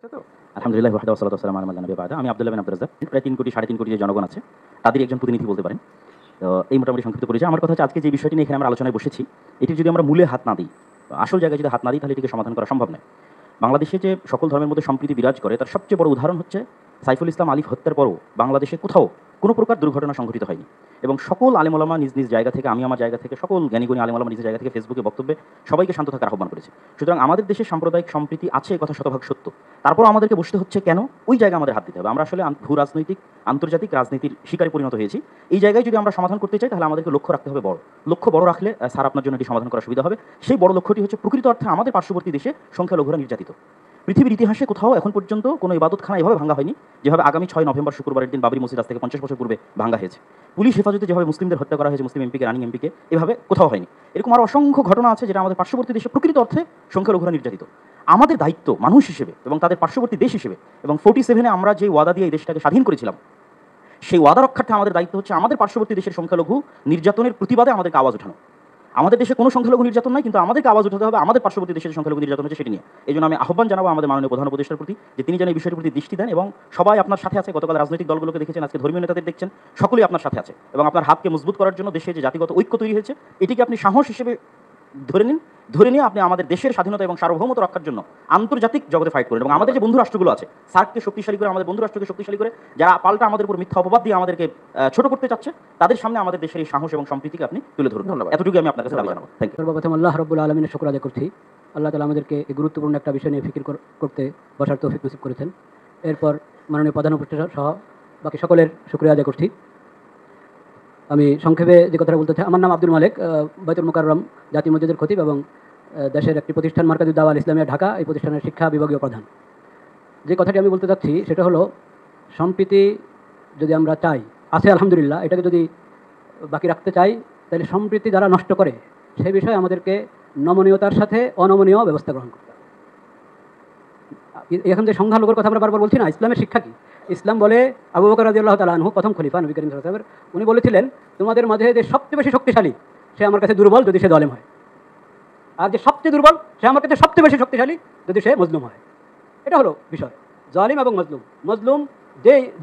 তো আলহামদুলিল্লাহ ওয়াহদাহু ওয়াসসালাতু ওয়াসসালামু আলা মান লা নাবিয়্যা বা'দা। আমি আব্দুল্লাহ বিন আব্দুর রাজ্জাক। প্রায় ৩ কোটি ৩.৫ কোটি যে জনগণ আছে, তাদেরই একজন প্রতিনিধি বলতে পারেন। তো এই মোটামুটি সংক্ষিপ্ত পরিচয়। আমার কথা হচ্ছে আজকে যে বিষয়টি নিয়ে এখানে আমরা আলোচনায় বসেছি, এটির যদি আমরা মূলে হাত না দিই, আসল জায়গায় যদি হাত না দিই তাহলে এটিকে সমাধান করা সম্ভব নয়। বাংলাদেশে যে সকল ধর্মের মধ্যে সম্প্রীতি বিরাজ করে তার সবচেয়ে বড় উদাহরণ হচ্ছে সাইফুল ইসলাম আলিফ হত্যার পরও বাংলাদেশে কোথাও কোনো প্রকার দুর্ঘটনা সংঘটিত হয়নি। এবং সকল আলেম ওলামা নিজ নিজ জায়গা থেকে, আমি আমার জায়গা থেকে, সকল জ্ঞানীগুণী আলেম ওলামা নিজ জায়গা থেকে ফেসবুকে বক্তব্যে সবাইকে শান্ত থাকার আহ্বান করেছে। সুতরাং আমাদের দেশে সাম্প্রদায়িক সম্প্রীতি আছে, এ কথা শতভাগ সত্য। তারপরও আমাদেরকে বসতে হচ্ছে কেন? ওই জায়গায় আমাদের হাত দিতে হবে। আমরা আসলে ভূ রাজনৈতিক আন্তর্জাতিক রাজনীতির শিকারে পরিণত হয়েছি। এই জায়গায় যদি আমরা সমাধান করতে চাই তাহলে আমাদেরকে লক্ষ্য রাখতে হবে বড়। লক্ষ্য বড় রাখলে স্যার আপনার জন্য এটি সমাধান করা সুবিধা হবে। সেই বড় লক্ষ্যটি হচ্ছে প্রকৃত অর্থে আমাদের পার্শ্ববর্তী দেশে সংখ্যালঘুরা নির্যাতিত। পৃথিবীর ইতিহাসে কোথাও এখন পর্যন্ত কোনো ইবাদতখানা এভাবে ভাঙা হয়নি যেভাবে আগামী ৬ নভেম্বর শুক্রবারের দিন বাবরি মসজিদ আজ থেকে ৫০ বছর পূর্বে ভাঙা হয়েছে। পুলিশ হেফাজতে যেভাবে মুসলিমদের হত্যা করা হয়েছে, মুসলিম এমপিকে, রানিং এমপিকে, এভাবে কোথাও হয়নি। এরকম আরও অসংখ্য ঘটনা আছে যেটা আমাদের পার্শ্ববর্তী দেশে প্রকৃত অর্থে সংখ্যালঘুরা নির্যাতিত। আমাদের দায়িত্ব মানুষ হিসেবে এবং তাদের পার্শ্ববর্তী দেশ হিসেবে, এবং 47-এ আমরা যে ওয়াদা দিয়ে এই দেশটাকে স্বাধীন করেছিলাম, সেই ওয়াদা রক্ষার্থে আমাদের দায়িত্ব হচ্ছে আমাদের পার্শ্ববর্তী দেশের সংখ্যালঘু নির্যাতনের প্রতিবাদে আমাদেরকে আওয়াজ ওঠানো। আমাদের দেশে কোনো সংখ্যালঘু নির্যাতন নাই, কিন্তু আমাদেরকে আওয়াজ উঠাতে হবে আমাদের পার্শ্ববর্তী দেশের সংখ্যালঘু নির্যাতন হচ্ছে সেটি নিয়ে। এই জন্য আমি আহ্বান জানাবো আমাদের মাননীয় প্রধান উপদেষ্টার প্রতি যে তিনি যেন এই বিষয়টির প্রতি দৃষ্টি দেন, এবং সবাই আপনার সাথে আছে। গতকাল রাজনৈতিক দলগুলোকে দেখেছেন, আজকে ধর্মীয় নেতাদের দেখছেন, সকলেই আপনার সাথে আছে। এবং আপনার হাতকে মজবুত করার জন্য দেশে যে জাতিগত ঐক্য তৈরি হয়েছে, এটিকে আপনি সাহস হিসেবে ধরে নিন। ধরে নিয়ে আপনি আমাদের দেশের স্বাধীনতা এবং সার্বভৌমত্ব রক্ষার জন্য আন্তর্জাতিক জগতে ফাইট করেন। এবং আমাদের যে বন্ধু রাষ্ট্রগুলো আছে, সার্ককে শক্তিশালী করে, আমাদের বন্ধু রাষ্ট্রকে শক্তিশালী করে, যারা পাল্টা আমাদের উপর মিথ্যা অপবাদ দিয়ে আমাদেরকে ছোট করতে চাচ্ছে, তাদের সামনে আমাদের দেশের এই সাহস এবং সম্প্রীতিকে আপনি তুলে ধরুন। ধন্যবাদ। এতটুকু আমি আপনার কাছে দাবি জানাবো। Thank you. সর্বপ্রথম আল্লাহ রাব্বুল আলামিনের শুকর আদায় করছি। আল্লাহ তাআলা আমাদেরকে এই গুরুত্বপূর্ণ একটা বিষয় নিয়ে ফিকির করতে বসার তৌফিক নসিব করেছেন। এরপর মাননীয় প্রধান উপদেষ্টা সহ বাকি সকলের শুকরিয়া আদায় করছি। আমি সংক্ষেপে যে কথাটা বলতে চাই, আমার নাম আব্দুল মালেক, বাইতুল মুকাররম জাতীয় মসজিদের খতিব এবং দেশের একটি প্রতিষ্ঠান মার্কাজুদ দাওয়া আল ইসলামিয়া ঢাকা, এই প্রতিষ্ঠানের শিক্ষা বিভাগীয় প্রধান। যে কথাটি আমি বলতে চাচ্ছি সেটা হলো, সম্প্রীতি যদি আমরা চাই, আছে আলহামদুলিল্লাহ, এটাকে যদি বাকি রাখতে চাই তাহলে সম্প্রীতি যারা নষ্ট করে সে বিষয়ে আমাদেরকে নমনীয়তার সাথে অনমনীয় ব্যবস্থা গ্রহণ করতে হবে। এখন যে সংখ্যালঘুর কথা আমরা বারবার বলছি না, ইসলামের শিক্ষা কি? ইসলাম বলে, আবু বকর রাদিয়াল্লাহু তাআলা আনহু প্রথম খলিফা নবী করিম সাল্লাল্লাহু আলাইহি ওয়াসাল্লাম, উনি বলেছিলেন, তোমাদের মাঝে যে সবচেয়ে বেশি শক্তিশালী সে আমার কাছে দুর্বল যদি সে জালেম হয়, আর যে সবচেয়ে দুর্বল সে আমার কাছে সবচেয়ে বেশি শক্তিশালী যদি সে মজলুম হয়। এটা হলো বিষয়। জালিম এবং মজলুম, মজলুম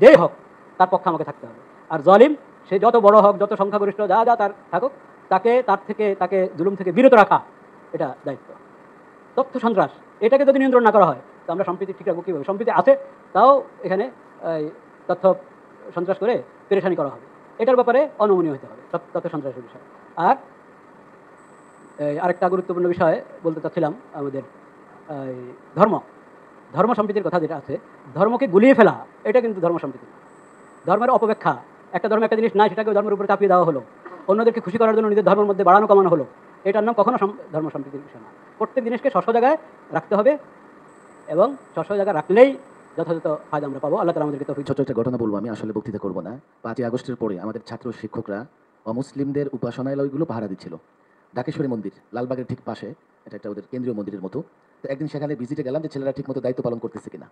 যেই হোক তার পক্ষে আমাকে থাকতে হবে। আর জালিম সে যত বড় হোক, যত সংখ্যাগরিষ্ঠ যা যা তার থাকুক, তাকে জুলুম থেকে বিরত রাখা, এটা দায়িত্ব। তথ্য সন্ত্রাস, এটাকে যদি নিয়ন্ত্রণ না করা হয় তো আমরা সম্প্রীতি ঠিক রাখবো কীভাবে? সম্প্রীতি আছে, তাও এখানে তথ্য সন্ত্রাস করে পেরেশানি করা হবে। এটার ব্যাপারে অনমনীয় হতে হবে তথ্য সন্ত্রাসের বিষয়। আর আরেকটা গুরুত্বপূর্ণ বিষয় বলতে চাচ্ছিলাম, আমাদের ধর্ম সম্প্রীতির কথা যেটা আছে, ধর্মকে গুলিয়ে ফেলা, এটা কিন্তু ধর্ম সম্প্রীতি না। ধর্মের অপব্যাখ্যা, একটা ধর্মে একটা জিনিস নাই সেটাকে ধর্মের উপরে চাপিয়ে দেওয়া হলো, অন্যদেরকে খুশি করার জন্য নিজের ধর্মের মধ্যে বাড়ানো কমানো হলো, এটার নাম কখনো ধর্ম সম্প্রীতির বিষয় না। প্রত্যেক জিনিসকে স্ব জায়গায় রাখতে হবে, এবং স্ব জায়গায় রাখলেই যথাযথ ফায়দা আমরা পাবো। আল্লাহ তাআলা আমাদেরকে তৌফিক। ছোট একটা ঘটনা বলবো, আমি আসলে বক্তৃতা করবো না। 5ই আগস্টের পরে আমাদের ছাত্র শিক্ষকরা অমুসলিমদের উপাসনালয়গুলো পাহারা দিচ্ছিল। ঢাকেশ্বরী মন্দির লালবাগের ঠিক পাশে, এটা একটা ওদের কেন্দ্রীয় মন্দিরের মতো। তো একদিন সেখানে ভিজিটে গেলাম যে ছেলেরা ঠিকমতো দায়িত্ব পালন করতেছে কিনা।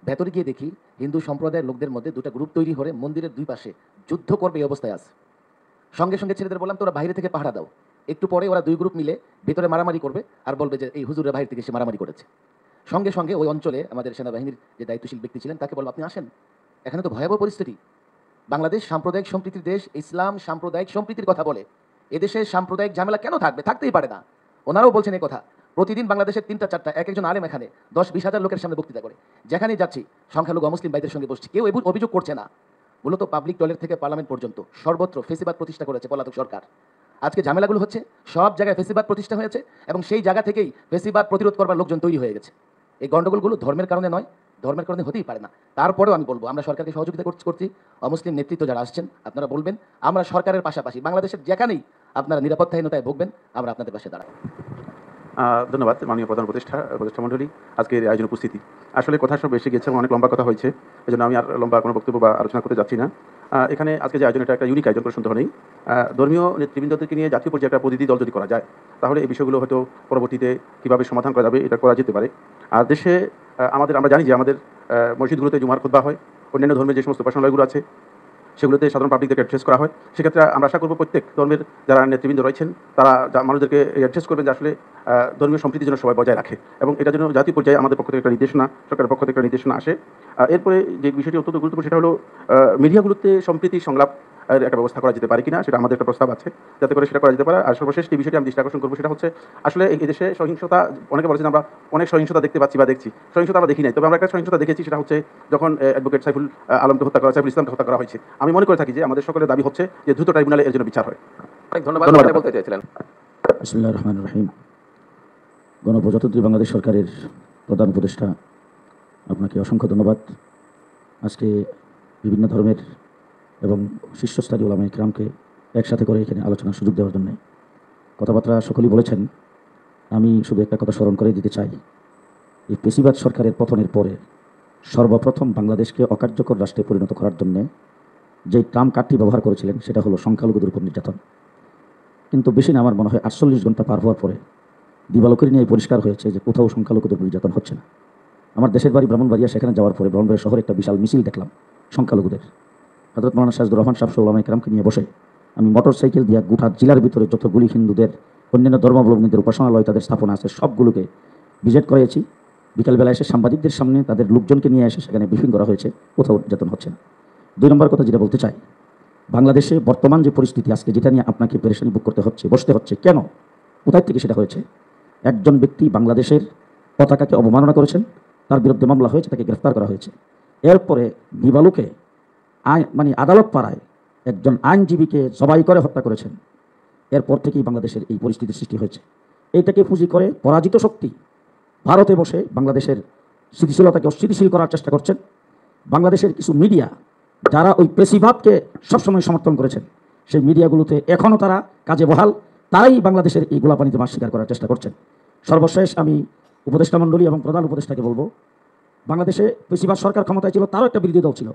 ভেতরে গিয়ে দেখি হিন্দু সম্প্রদায়ের লোকদের মধ্যে দুটো গ্রুপ তৈরি করে মন্দিরের দুই পাশে যুদ্ধ করবে এই অবস্থায় আছে। সঙ্গে সঙ্গে ছেলেদের বললাম তোরা বাইরে থেকে পাহারা দাও। একটু পরে ওরা দুই গ্রুপ মিলে ভিতরে মারামারি করবে আর বলবে যে এই হুজুরের বাইরে থেকে সে মারামারি করেছে। সঙ্গে সঙ্গে ওই অঞ্চলে আমাদের সেনাবাহিনীর যে দায়িত্বশীল ব্যক্তি ছিলেন তাকে বলবো আপনি আসেন, এখানে তো ভয়াবহ পরিস্থিতি। বাংলাদেশ সাম্প্রদায়িক সম্প্রীতির দেশ, ইসলাম সাম্প্রদায়িক সম্প্রীতির কথা বলে। এদেশে সাম্প্রদায়িক ঝামেলা কেন থাকবে? থাকতেই পারে না। ওনারাও বলছেন এই কথা। প্রতিদিন বাংলাদেশের 3টা 4টা এক একজন আলেম এখানে 10-20 হাজার লোকের সামনে বক্তৃতা করে। যেখানেই যাচ্ছি সংখ্যালঘু অমুসলিম ভাইদের সঙ্গে বসছি, কেউ অভিযোগ করছে না। মূলত পাবলিক টয়লেট থেকে পার্লামেন্ট পর্যন্ত সর্বত্র ফেসিবাদ প্রতিষ্ঠা করেছে পলাতক সরকার। আজকে ঝামেলাগুলো হচ্ছে সব জায়গায় ফেসিবাদ প্রতিষ্ঠা হয়েছে, এবং সেই জায়গা থেকেই ফেসিবাদ প্রতিরোধ করবার লোকজন তৈরি হয়ে গেছে। এই গন্ডগোলগুলো ধর্মের কারণে নয়, ধর্মের কারণে হতেই পারে না। তারপরেও আমি বলবো, আমরা সরকারকে সহযোগিতা করছি। অমুসলিম নেতৃত্ব যারা আসছেন আপনারা বলবেন, আমরা সরকারের পাশাপাশি বাংলাদেশের যেখানেই আপনারা নিরাপত্তাহীনতায় ভুগবেন আমরা আপনাদের পাশে দাঁড়াবো। ধন্যবাদ মাননীয় প্রধান উপদেষ্টা মণ্ডলী, আজকের আয়োজন উপস্থিতি। আসলে কথা সব এসে গেছে এবং অনেক লম্বা কথা হয়েছে, এজন্য আমি আর লম্বা কোনো বক্তব্য বা আলোচনা করতে যাচ্ছি না। এখানে আজকে যে আয়োজন, এটা একটা ইউনিক আয়োজন, কোনো সন্দেহ নেই। ধর্মীয় নেতৃবৃন্দদেরকে নিয়ে জাতীয় পর্যায়ে একটা প্রতিনিধি দল যদি করা যায়, তাহলে এই বিষয়গুলো হয়তো পরবর্তীতে কীভাবে সমাধান করা যাবে এটা করা যেতে পারে। আর দেশে আমরা জানি যে আমাদের মসজিদগুলোতে জুমার খুতবা হয়, অন্যান্য ধর্মের যে সমস্ত উপাসনালয়গুলো আছে সেগুলোতে সাধারণ পাবলিকদেরকে অ্যাড্রেস করা হয়। সেক্ষেত্রে আমরা আশা করব প্রত্যেক ধর্মের যারা নেতৃবৃন্দ রয়েছেন তারা মানুষদেরকে অ্যাড্রেস করবেন যে আসলে ধর্মীয় সম্প্রীতির জন্য সবাই বজায় রাখে, এবং এটার জন্য জাতীয় পর্যায়ে আমাদের পক্ষ থেকে একটা নির্দেশনা, সরকারের পক্ষ থেকে একটা নির্দেশনা আসে। এরপরে যে বিষয়টি অত্যন্ত গুরুত্বপূর্ণ সেটা হলো মিডিয়াগুলোতে সম্প্রীতি সংলাপ একটা ব্যবস্থা করা যেতে পারে কিনা, সেটা আমাদের একটা প্রস্তাব আছে, যাতে করে সেটা করা যেতে পারে। আর সর্বশেষ যে বিষয়টি আমি দৃষ্টি আকর্ষণ করবো সেটা হচ্ছে আসলে এই দেশে সহিংসতা, অনেকে বলেছেন আমরা অনেক সহিংসতা দেখতে পাচ্ছি বা দেখছি, সহিংসতা আমরা দেখি নাই, তবে আমরা একটা সহিংসতা দেখেছি, সেটা হচ্ছে যখন অ্যাডভোকেট সাইফুল আলমকে হত্যা করা, সাইফুল ইসলামকে হত্যা করা হয়েছে। আমি মনে করে থাকি যে আমাদের সকলের দাবি হচ্ছে যে দ্রুত ট্রাইব্যুনালে এর জন্য বিচার হয়। অনেক ধন্যবাদ। বলতে চাইছিলেন। বিসমিল্লাহির রহমানির রহিম। গণপ্রজাতন্ত্রী বাংলাদেশ সরকারের প্রধান উপদেষ্টা, আপনাকে অসংখ্য ধন্যবাদ আজকে বিভিন্ন ধর্মের এবং শীর্ষস্থানীয় ওলামায়ে কেরামকে একসাথে করে এখানে আলোচনার সুযোগ দেওয়ার জন্য। কথাবার্তা সকলেই বলেছেন, আমি শুধু একটা কথা স্মরণ করে দিতে চাই। এই পেশিবাদ সরকারের পতনের পরে সর্বপ্রথম বাংলাদেশকে অকার্যকর রাষ্ট্রে পরিণত করার জন্য যে ট্রাম কার্ডটি ব্যবহার করেছিলেন সেটা হলো সংখ্যালঘুদের উপর নির্যাতন। কিন্তু বেশি না, আমার মনে হয় 48 ঘন্টা পার হওয়ার পরে দিবালোকের নিয়ে পরিষ্কার হয়েছে যে কোথাও সংখ্যালঘুদের উপর নির্যাতন হচ্ছে না। আমার দেশের বাড়ি ব্রাহ্মণবাড়িয়া, সেখানে যাওয়ার পরে ব্রাহ্মণবাড়িয়া শহরে একটা বিশাল মিছিল দেখলাম সংখ্যালঘুদের। হযরত মাওলানা সাইদুর রহমান সাহেব ওলামায়ে কেরামকে নিয়ে বসে আমি মোটর সাইকেল দিয়ে গোটা জেলার ভিতরে যতগুলি হিন্দুদের, অন্যান্য ধর্মাবলম্বীদের উপাসনালয়, তাদের স্থাপনা আছে, সবগুলোকে ভিজিট করিয়েছি। বিকালবেলা এসে সাংবাদিকদের সামনে তাদের লোকজনকে নিয়ে এসে সেখানে ব্রিফিং করা হয়েছে, কোথাও নির্যাতন হচ্ছে না। 2 নম্বর কথা যেটা বলতে চাই, বাংলাদেশে বর্তমান যে পরিস্থিতি আজকে, যেটা নিয়ে আপনাকে পেরেশানি ভোগ করতে হচ্ছে, বসতে হচ্ছে, কেন, কোথায় থেকে সেটা হয়েছে? একজন ব্যক্তি বাংলাদেশের পতাকাকে অবমাননা করেছেন, তার বিরুদ্ধে মামলা হয়েছে, তাকে গ্রেফতার করা হয়েছে। এরপরে দিবালুকে আদালত পাড়ায় একজন আইনজীবীকে জবাই করে হত্যা করেছেন। এরপর থেকেই বাংলাদেশের এই পরিস্থিতির সৃষ্টি হয়েছে। এইটাকে পুঁজি করে পরাজিত শক্তি ভারতে বসে বাংলাদেশের স্থিতিশীলতাকে অস্থিতিশীল করার চেষ্টা করছেন। বাংলাদেশের কিছু মিডিয়া যারা ওই পেশিবাদকে সবসময় সমর্থন করেছেন, সেই মিডিয়াগুলোতে এখনও তারা কাজে বহাল, তারাই বাংলাদেশের এই গোলাপানিতে মাছ শিকার করার চেষ্টা করছেন। সর্বশেষ আমি উপদেষ্টা মণ্ডলী এবং প্রধান উপদেষ্টাকে বলবো, বাংলাদেশে পেশিবাদ সরকার ক্ষমতায় ছিল, তারও একটা বিরোধী দল ছিল।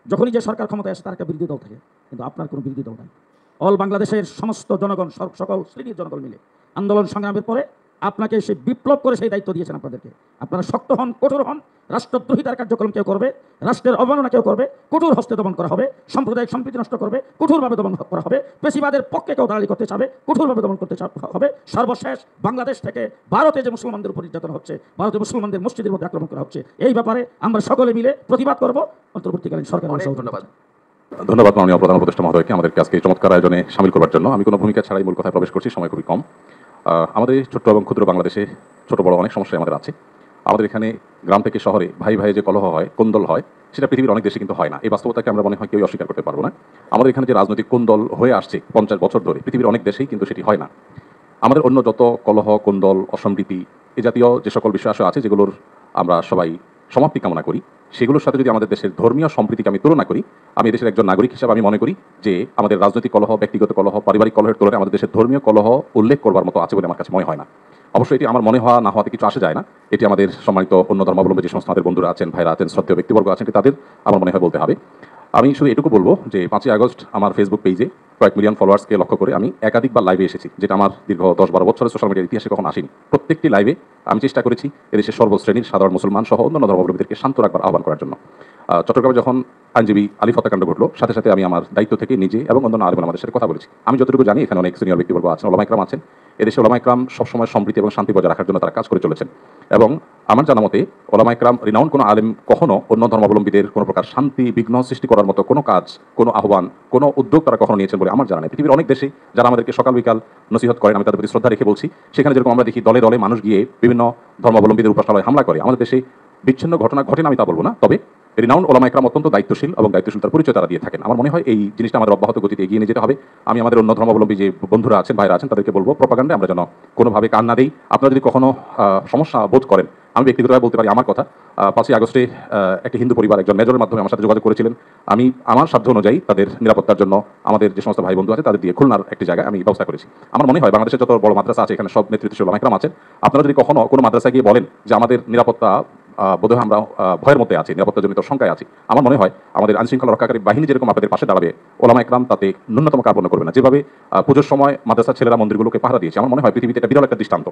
যখনই যে সরকার ক্ষমতায় আসে তার একটা বিরোধী দল থাকে, কিন্তু আপনার কোনো বিরোধী দল নাই। অল বাংলাদেশের সমস্ত জনগণ, সকল শ্রেণীর জনগণ মিলে আন্দোলন সংগ্রামের পরে আপনাকে সেই বিপ্লব করে সেই দায়িত্ব দিয়েছেন আপনাদেরকে। আপনারা শক্ত হন, কঠোর হন। রাষ্ট্রদ্রোহিতার কার্যক্রম কেউ করবে, রাষ্ট্রের অবমাননা কেউ করবে, কঠোর হস্তে দমন করা হবে। সাম্প্রদায়িক সম্প্রীতি নষ্ট করবে, কঠোরভাবে দমন করা হবে। পেশিবাদের পক্ষে কেউ দালালি করতে চাবে, কঠোরভাবে দমন করতে হবে। সর্বশেষ বাংলাদেশ থেকে ভারতে যে মুসলমানদের উপর নির্যাতন হচ্ছে, ভারতে মুসলমানদের মসজিদের মধ্যে আক্রমণ করা হচ্ছে, এই ব্যাপারে আমরা সকলে মিলে প্রতিবাদ করব। অন্তর্বর্তীকালীন সরকার। ধন্যবাদ। ধন্যবাদ মাননীয় প্রধান উপদেষ্টা মহোদয়কে আমাদেরকে আজকে এই চমৎকার আয়োজনে সামিল করবার জন্য। আমি কোনো ভূমিকা ছাড়াই মূল কথায় প্রবেশ করছি, সময় খুবই কম। আমাদের ছোট্ট এবং ক্ষুদ্র বাংলাদেশে ছোট বড় অনেক সমস্যা আমাদের আছে। আমাদের এখানে গ্রাম থেকে শহরে ভাই ভাই যে কলহ হয়, কোন্দল হয়, সেটা পৃথিবীর অনেক দেশে কিন্তু হয় না। এই বাস্তবতাকে আমরা মনে হয় কেউ অস্বীকার করতে পারবো না। আমাদের এখানে যে রাজনৈতিক কোন্দল হয়ে আসছে 50 বছর ধরে, পৃথিবীর অনেক দেশেই কিন্তু সেটি হয় না। আমাদের অন্য যত কলহ, কোন্দল, অসম্প্রীতি, এ জাতীয় যে সকল বিষয় আছে যেগুলোর আমরা সবাই সমাপ্তি কামনা করি, সেগুলোর সাথে যদি আমাদের দেশের ধর্মীয় সম্প্রীতিকে আমি তুলনা করি, আমি দেশের একজন নাগরিক হিসেবে আমি মনে করি যে আমাদের রাজনৈতিক কলহ, ব্যক্তিগত কলহ, পারিবারিক কলহের তুলনায় আমাদের দেশের ধর্মীয় কলহ উল্লেখ করবার মতো আছে বলে আমার কাছে মনে হয় না। অবশ্যই এটি আমার মনে হওয়া না হওয়াতে কিছু আসে যায় না। এটি আমাদের সম্মানিত অন্য ধর্মাবলম্বী যে সমস্ত আমাদের বন্ধুরা আছেন, ভাইরা আছেন, শ্রদ্ধেয় ব্যক্তিবর্গ আছেন, তাদের আমার মনে হয় বলতে হবে। আমি শুধু এটুকু বলবো যে 5ই আগস্ট আমার ফেসবুক পেজে কয়েক মিলিয়ন ফলোয়ার্সকে লক্ষ্য করে আমি একাধিকবার লাইভে এসেছি, যেটা আমার দীর্ঘ 10-12 বছরের সোশ্যাল মিডিয়ার ইতিহাসে কখন আসেনি। প্রত্যেকটি লাইভে আমি চেষ্টা করেছি এদেশের সর্বশ্রেণীর সাধারণ মুসলমান সহ অন্যান্য ধর্মাবলম্বীদেরকে শান্ত রাখবার আহ্বান করার জন্য। চট্টগ্রামে যখন আইনজীবী আলিফ হত্যাকাণ্ড ঘটলো, সাথে সাথে আমি আমার দায়িত্ব থেকে নিজে এবং অন্যান্য আলেম আমাদের সাথে কথা বলেছি। আমি যতটুকু জানি এখানে অনেক সিনিয়র ব্যক্তিবর্গ আছেন, ওলামা ইকরাম আছেন। এদেশে ওলামা ইকরাম সবসময় সম্প্রীতি এবং শান্তি বজায় রাখার জন্য তারা কাজ করে চলেছেন। এবং আমার জানা মতে ওলামা ইকরাম রিনাউন্ড কোনো আলেম কখনো অন্য ধর্মাবলম্বীদের কোনো প্রকার শান্তি বিঘ্ন সৃষ্টি করার মতো কোনো কাজ, কোনো আহ্বান, কোনো উদ্যোগ তারা কখনো নিয়েছেন বলে আমার জানা নেই। পৃথিবীর অনেক দেশে যারা আমাদেরকে সকাল বিকাল নসিহত করেন, আমি তাদের প্রতি শ্রদ্ধা রেখে বলছি, সেখানে যেরকম আমরা দেখি দলে দলে মানুষ গিয়ে বিভিন্ন ধর্মাবলম্বীদের উপাসনালয়ে হামলা করে, আমাদের দেশে বিচ্ছিন্ন ঘটনা ঘটে না আমি তা বলবো না, তবে রিনাউন্ড ওলামা ইকরাম অত্যন্ত দায়িত্বশীল এবং দায়িত্বশীলতার পরিচয় তারা দিয়ে থাকেন। আমার মনে হয় এই জিনিসটা আমাদের অব্যাহত গতিতে এগিয়ে নিয়ে যেতে হবে। আমি আমাদের অন্য ধর্মাবলম্বী যে বন্ধুরা আছেন, ভাইরা আছেন, তাদেরকে বলবো প্রপাগান্ডে আমরা যেন কোনোভাবে কান না দিই। আপনারা যদি কখনো সমস্যা বোধ করেন, আমি ব্যক্তিগতভাবে বলতে পারি আমার কথা, 5ই আগস্টে একটি হিন্দু পরিবার একজন মেজরের মাধ্যমে আমার সাথে যোগাযোগ করেছিলেন। আমি আমার সাধ্য অনুযায়ী তাদের নিরাপত্তার জন্য আমাদের যে সমস্ত ভাই বন্ধু আছে তাদের দিয়ে খুলনার একটি জায়গায় আমি ব্যবস্থা করেছি। আমার মনে হয় বাংলাদেশের যত বড় মাদ্রাসা আছে এখানে সব নেতৃত্বশীল ওলামা ইকরাম আছেন। আপনারা যদি কখনো কোনো মাদ্রাসায় গিয়ে বলেন যে আমাদের নিরাপত্তা বোধহয় আমরা ভয়ের মধ্যে আছি, নিরাপত্তাজনিত শঙ্কায় আছি, আমার মনে হয় আমাদের আইনশৃঙ্খলা রক্ষাকারী বাহিনী যেরকম আপনাদের পাশে দাঁড়াবে, ওলামা একরাম তাতে ন্যূনতম কার্পণ্য করবে না। যেভাবে পুজোর সময় মাদ্রাসার ছেলেরা মন্দিরগুলোকে পাহারা দিয়েছে, আমার মনে হয় পৃথিবীতে একটা বিরল একটা দৃষ্টান্ত,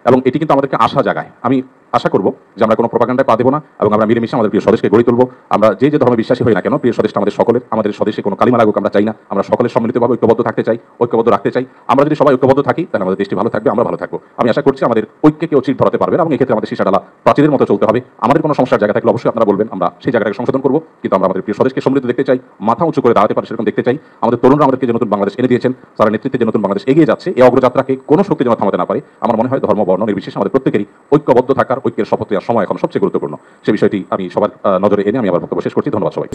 এবং এটি কিন্তু আমাদেরকে আশা জাগায়। আমি আশা করব যে আমরা কোনো প্রপাগান্ডায় পা দেবো না, এবং আমরা মিলেমিশে আমাদের প্রিয় স্বদেশকে গড়ে তুলবো। আমরা যে ধর্মে বিশ্বাসী হই না কেন, প্রিয় স্বদেশটা আমাদের সকলের, আমাদের স্বদেশে কোনো কালিমা লাগুক আমরা চাই না। আমরা সকলের সম্মিলিতভাবে ঐক্যবদ্ধ থাকতে চাই, ঐক্যবদ্ধ রাখতে চাই। আমরা যদি সবাই ঐক্যবদ্ধ থাকি তাহলে আমাদের দেশটি ভালো থাকবে, আমরা ভালো থাকবো। আমি আশা করছি আমাদের ঐক্যকে কেউ চির ধরাতে পারবে না, এবং এক্ষেত্রে আমাদের সীসাডালা প্রাচীরের মতো চলতে হবে। আমাদের কোনো সমস্যার জায়গা থাকলে অবশ্যই আপনারা বলবেন, আমরা সেই জায়গাটাকে সংশোধন করবো, কিন্তু আমরা আমাদের প্রিয় স্বদেশকে সমৃদ্ধ দেখতে চাই, মাথা উঁচু করে দাঁড়াতে পারে সেরকম দেখতে চাই। আমাদের তরুণরা আমাদেরকে যে নতুন বাংলাদেশ এনে দিয়েছেন, তারা নেতৃত্বে যে নতুন বাংলাদেশ এগিয়ে যাচ্ছে, এই অগ্রযাত্রাকে কোনো শক্তি যেন থামাতে না পারে। আমার মনে হয় ধর্ম বর্ণ নির্বিশেষে আমাদের প্রত্যেকেরই ঐক্যবদ্ধ থাকার, ঐক্যের শপথ নেওয়ার সময় এখন সবচেয়ে গুরুত্বপূর্ণ। সে বিষয়টি আমি সবার নজরে এনে আমি আমার বক্তব্য শেষ করছি। ধন্যবাদ সবাই।